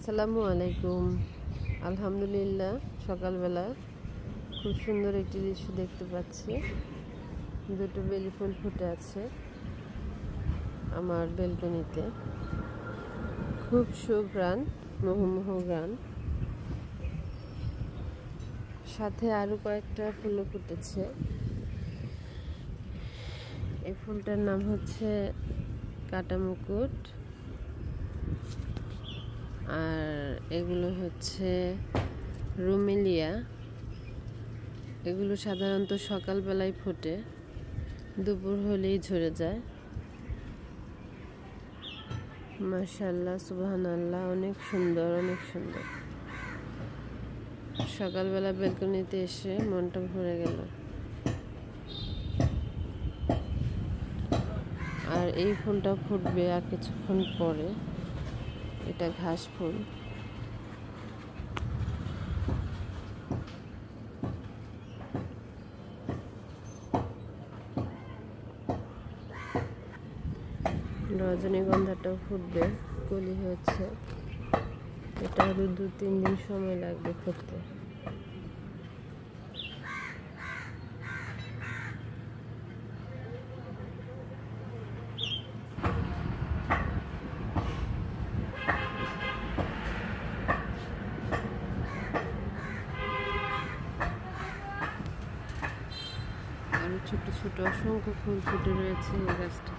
আসসালামু আলাইকুম। আলহামদুলিল্লাহ, সকালবেলা খুব সুন্দর একটি দৃশ্য দেখতে পাচ্ছি। দুটো বেলি ফুল ফুটে আছে আমার বেলকনিতে। খুব সুঘ্রাণ, মোহমোহ ঘ্রাণ, সাথে আরো কয়েকটা ফুলও ফুটেছে। এই ফুলটার নাম হচ্ছে কাটা মুকুট, আর এগুলো হচ্ছে রুমেলিয়া। এগুলো সাধারণত সকালবেলায় ফোটে, দুপুর হলেই ঝরে যায়। মাশাআল্লাহ, সুবহানাল্লাহ, অনেক সুন্দর, অনেক সুন্দর। সকালবেলা বেলকনিতে এসে মনটা ভরে গেল। আর এই ফুলটা ফুটবে আর কিছুক্ষণ পরে। এটা ঘাস ফুল। রজনীগন্ধাটাও ফুটবে, কলি হয়েছে। এটা আরো 2-3 দিন সময় লাগবে ফুটতে। আরো ছোট ছোট অসংখ্য ফুল ফুটে রয়েছে এই গাছটা।